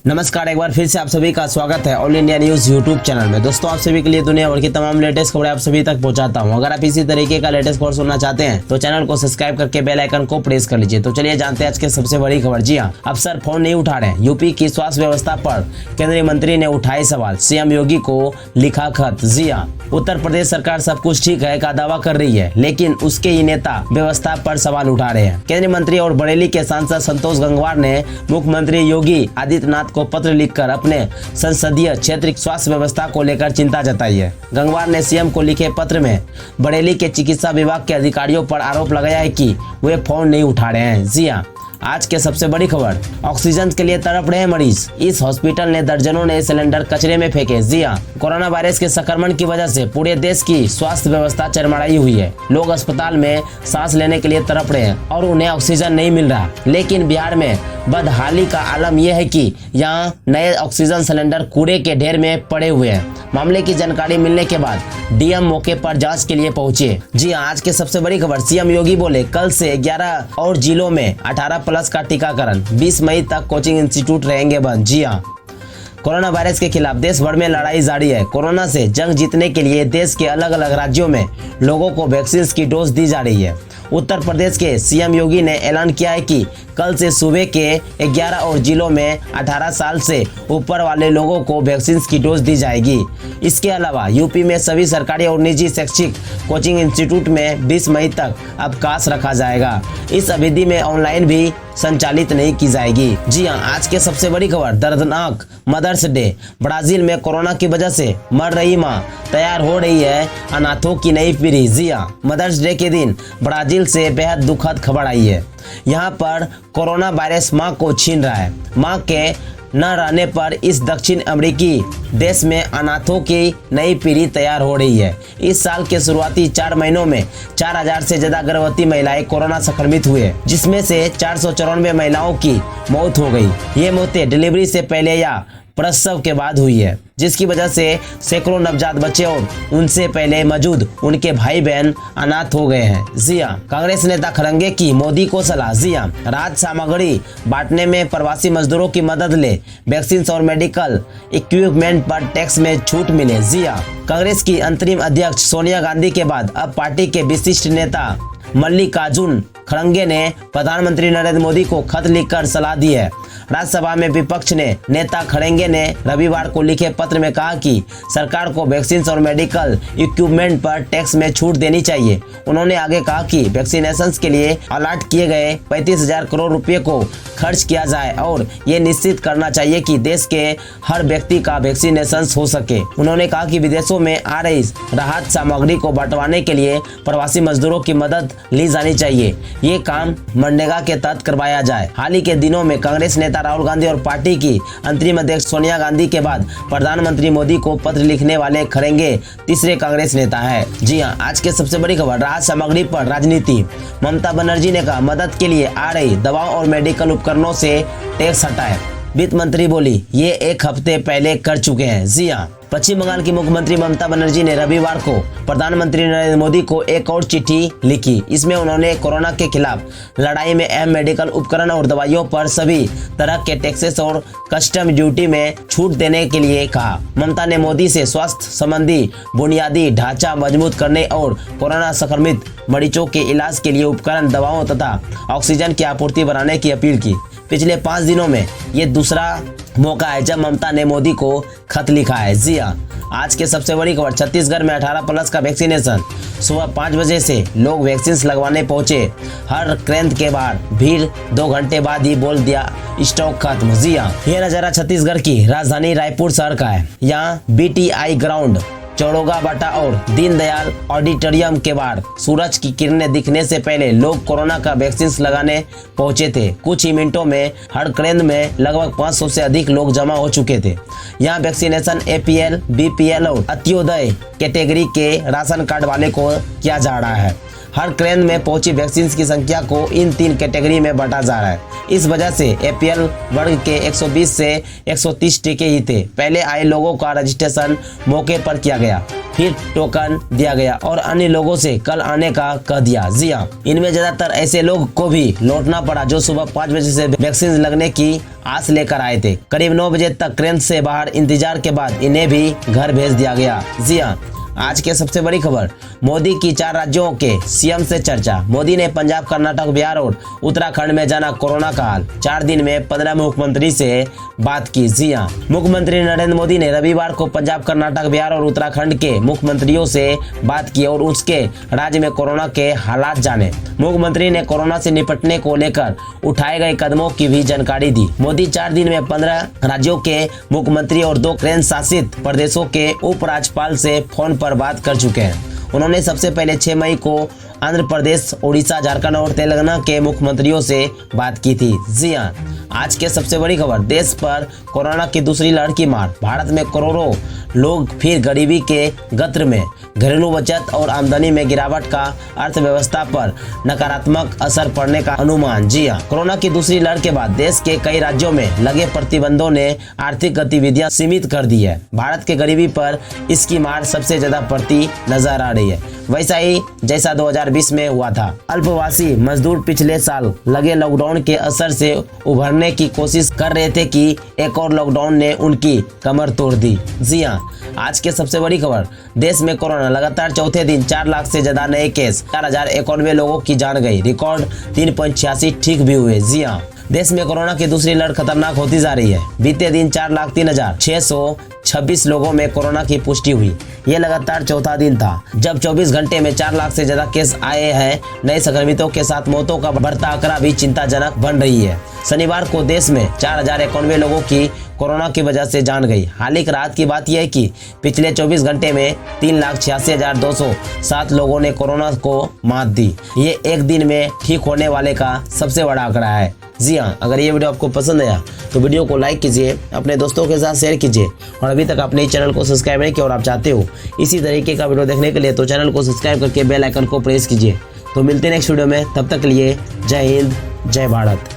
नमस्कार, एक बार फिर से आप सभी का स्वागत है all India news YouTube channel में। दोस्तों, आप सभी के लिए दुनिया भर की तमाम लेटेस्ट खबरें आप सभी तक पहुंचाता हूं। अगर आप इसी तरीके का लेटेस्ट खबर सुनना चाहते हैं तो चैनल को सब्सक्राइब करके बेल आइकन को प्रेस कर लीजिए। तो चलिए जानते हैं आज की सबसे बड़ी खबर। जी हां, अफसर फोन नहीं उठा रहे। यूपी की स्वास्थ्य व्यवस्था पर केंद्रीय मंत्री ने उठाए सवाल, सीएम योगी को लिखा खत। जी हां, उत्तर प्रदेश सरकार सब कुछ ठीक है का दावा कर रही है, लेकिन उसके ही नेता व्यवस्था पर सवाल उठा रहे हैं। केंद्रीय मंत्री और बरेली के सांसद संतोष गंगवार ने मुख्यमंत्री योगी आदित्यनाथ को पत्र लिखकर अपने संसदीय क्षेत्र स्वास्थ्य व्यवस्था को लेकर चिंता जताई है। गंगवार ने सीएम को लिखे पत्र में बरेली के चिकित्सा विभाग के अधिकारियों पर आरोप लगाया है कि वे फोन नहीं उठा रहे हैं। जी हां, आज के सबसे बड़ी खबर, ऑक्सीजन के लिए तड़प रहे मरीज। इस हॉस्पिटल ने दर्जनों ने सिलेंडर कचरे में फेंके। जी हां, कोरोना वायरस के संक्रमण की वजह से पूरे देश की स्वास्थ्य व्यवस्था चरमराई हुई है। लोग अस्पताल में सांस लेने के लिए तड़प रहे हैं और उन्हें ऑक्सीजन नहीं मिल रहा। लेकिन बिहार में बदहाली का आलम यह है कि यहाँ नए ऑक्सीजन सिलेंडर कूड़े के ढेर में पड़े हुए हैं। मामले की जानकारी मिलने के बाद डीएम मौके पर जांच के लिए पहुंचे। जी हां, आज के सबसे बड़ी खबर, सीएम योगी बोले कल से 11 और जिलों में 18+ का टीकाकरण, 20 मई तक कोचिंग इंस्टीट्यूट रहेंगे बंद। जी हां, कोरोना वायरस के खिलाफ देश भर में लड़ाई जारी है। कोरोना से जंग जीतने के लिए देश के अलग अलग राज्यों में लोगों को वैक्सीन की डोज दी जा रही है। उत्तर प्रदेश के सीएम योगी ने ऐलान किया है कि कल से सूबे के 11 और जिलों में 18 साल से ऊपर वाले लोगों को वैक्सीन की डोज दी जाएगी। इसके अलावा यूपी में सभी सरकारी और निजी शैक्षिक कोचिंग इंस्टीट्यूट में 20 मई तक अवकाश रखा जाएगा। इस अवधि में ऑनलाइन भी संचालित नहीं की जाएगी। जी हां, आज के सबसे बड़ी खबर, दर्दनाक मदर्स डे। ब्राजील में कोरोना की वजह से मर रही मां, तैयार हो रही है अनाथों की नई पीढ़ी। जी हां, मदर्स डे के दिन ब्राजील से बेहद दुखद खबर आई है। यहाँ पर कोरोना वायरस मां को छीन रहा है। मां के न रहने पर इस दक्षिण अमेरिकी देश में अनाथों की नई पीढ़ी तैयार हो रही है। इस साल के शुरुआती 4 महीनों में 4000 से ज्यादा गर्भवती महिलाएं कोरोना संक्रमित हुए, जिसमें से 494 महिलाओं की मौत हो गई। ये मौतें डिलीवरी से पहले या प्रसव के बाद हुई है, जिसकी वजह से सैकड़ों नवजात बच्चे और उनसे पहले मौजूद उनके भाई बहन अनाथ हो गए हैं। जी हां, कांग्रेस नेता खड़गे की मोदी को सलाह। जी हां, राहत सामग्री बांटने में प्रवासी मजदूरों की मदद ले, वैक्सीन और मेडिकल इक्विपमेंट पर टैक्स में छूट मिले। जी हां, कांग्रेस की अंतरिम अध्यक्ष सोनिया गांधी के बाद अब पार्टी के विशिष्ट नेता मल्लिकार्जुन खड़गे ने प्रधानमंत्री नरेंद्र मोदी को खत लिखकर सलाह दी है। राज्यसभा में विपक्ष ने नेता खड़गे ने रविवार को लिखे पत्र में कहा कि सरकार को वैक्सीन और मेडिकल इक्विपमेंट पर टैक्स में छूट देनी चाहिए। उन्होंने आगे कहा कि वैक्सीनेशन के लिए अलॉट किए गए 35,000 करोड़ रुपए को खर्च किया जाए और ये निश्चित करना चाहिए कि देश के हर व्यक्ति का वैक्सीनेशन हो सके। उन्होंने कहा कि विदेशों में आ रही राहत सामग्री को बंटवाने के लिए प्रवासी मजदूरों की मदद ली जानी चाहिए। ये काम मनरेगा के तहत करवाया जाए। हाल ही के दिनों में कांग्रेस नेता राहुल गांधी और पार्टी की अंतरिम अध्यक्ष सोनिया गांधी के बाद प्रधानमंत्री मोदी को पत्र लिखने वाले खड़गे तीसरे कांग्रेस नेता है। जी हां, आज के सबसे बड़ी खबर, राहत सामग्री पर राजनीति। ममता बनर्जी ने कहा मदद के लिए आ रही दवाओं और मेडिकल उपकरणों से टैक्स हटाए। वित्त मंत्री बोली ये 1 हफ्ते पहले कर चुके हैं। जी हां, पश्चिम बंगाल की मुख्यमंत्री ममता बनर्जी ने रविवार को प्रधानमंत्री नरेंद्र मोदी को एक और चिट्ठी लिखी। इसमें उन्होंने कोरोना के खिलाफ लड़ाई में अहम मेडिकल उपकरण और दवाइयों पर सभी तरह के टैक्सेस और कस्टम ड्यूटी में छूट देने के लिए कहा। ममता ने मोदी से स्वास्थ्य संबंधी बुनियादी ढांचा मजबूत करने और कोरोना संक्रमित मरीजों के इलाज के लिए उपकरण, दवाओं तथा ऑक्सीजन की आपूर्ति बढ़ाने की अपील की। पिछले 5 दिनों में ये दूसरा मौका है जब ममता ने मोदी को खत लिखा है। जी हां, आज के सबसे बड़ी खबर, छत्तीसगढ़ में 18+ का वैक्सीनेशन। सुबह 5 बजे से लोग वैक्सीन लगवाने पहुंचे। हर केंद्र के बाहर भीड़ 2 घंटे बाद ही बोल दिया स्टॉक खत्म। जी हां, यह नजारा छत्तीसगढ़ की राजधानी रायपुर शहर का है। यहाँ BTI ग्राउंड, चौड़ोगा बाटा और दीनदयाल ऑडिटोरियम के बाहर सूरज की किरणें दिखने से पहले लोग कोरोना का वैक्सीन लगाने पहुंचे थे। कुछ ही मिनटों में हर केंद्र में लगभग 500 से अधिक लोग जमा हो चुके थे। यहाँ वैक्सीनेशन APL, BPL और अंत्योदय कैटेगरी के राशन कार्ड वाले को किया जा रहा है। हर क्रेन में पहुंची वैक्सीन की संख्या को इन 3 कैटेगरी में बांटा जा रहा है। इस वजह से एपीएल वर्ग के 120 से 130 टीके ही थे। पहले आए लोगों का रजिस्ट्रेशन मौके पर किया गया, फिर टोकन दिया गया और अन्य लोगों से कल आने का कह दिया। जी हाँ, इनमें ज्यादातर ऐसे लोग को भी लौटना पड़ा जो सुबह 5 बजे से वैक्सीन लगने की आस लेकर आए थे। करीब 9 बजे तक क्रेन से बाहर इंतजार के बाद इन्हें भी घर भेज दिया गया। जी हाँ, आज के सबसे बड़ी खबर, मोदी की 4 राज्यों के सीएम से चर्चा। मोदी ने पंजाब, कर्नाटक, बिहार और उत्तराखंड में जाना कोरोना का हाल। 4 दिन में 15 मुख्यमंत्री से बात की। जी हाँ, मुख्यमंत्री नरेंद्र मोदी ने रविवार को पंजाब, कर्नाटक, बिहार और उत्तराखंड के मुख्यमंत्रियों से बात की और उसके राज्य में कोरोना के हालात जाने। मुख्यमंत्री ने कोरोना से निपटने को लेकर उठाए गए कदमों की भी जानकारी दी। मोदी 4 दिन में 15 राज्यों के मुख्यमंत्री और 2 केंद्र शासित प्रदेशों के उपराज्यपाल से फोन पर बात कर चुके हैं। उन्होंने सबसे पहले 6 मई को आंध्र प्रदेश, उड़ीसा, झारखंड और तेलंगाना के मुख्यमंत्रियों से बात की थी। जी हाँ, आज के सबसे बड़ी खबर, देश पर कोरोना की दूसरी लहर की मार। भारत में करोड़ों लोग फिर गरीबी के गत्र में। घरेलू बचत और आमदनी में गिरावट का अर्थव्यवस्था पर नकारात्मक असर पड़ने का अनुमान। जी हाँ, कोरोना की दूसरी लहर के बाद देश के कई राज्यों में लगे प्रतिबंधों ने आर्थिक गतिविधियां सीमित कर दी है। भारत के गरीबी पर इसकी मार सबसे ज्यादा पड़ती नजर आ रही है, वैसा ही जैसा 2020 में हुआ था। अल्पवासी मजदूर पिछले साल लगे लॉकडाउन के असर से उभरने की कोशिश कर रहे थे कि एक और लॉकडाउन ने उनकी कमर तोड़ दी। जी हाँ, आज के सबसे बड़ी खबर, देश में कोरोना लगातार चौथे दिन 4 लाख से ज्यादा नए केस, 4091 लोगों की जान गई, रिकॉर्ड 3.86 ठीक भी हुए। जी हाँ, देश में कोरोना की दूसरी लहर खतरनाक होती जा रही है। बीते दिन 4,03,626 लोगों में कोरोना की पुष्टि हुई। यह लगातार चौथा दिन था जब 24 घंटे में 4 लाख से ज्यादा केस आए हैं। नए संक्रमितों के साथ मौतों का बढ़ता आंकड़ा भी चिंताजनक बन रही है। शनिवार को देश में 4091 लोगों की कोरोना की वजह से जान गई। हाल ही रात की बात यह है कि पिछले 24 घंटे में 3,86,207 लोगों ने कोरोना को मात दी। ये एक दिन में ठीक होने वाले का सबसे बड़ा आंकड़ा है। जी हाँ, अगर ये वीडियो आपको पसंद आया तो वीडियो को लाइक कीजिए, अपने दोस्तों के साथ शेयर कीजिए और अभी तक अपने चैनल को सब्सक्राइब नहीं किया और आप चाहते हो इसी तरीके का वीडियो देखने के लिए तो चैनल को सब्सक्राइब करके बेल आइकन को प्रेस कीजिए। तो मिलते हैं नेक्स्ट वीडियो में, तब तक के लिए जय हिंद, जय भारत।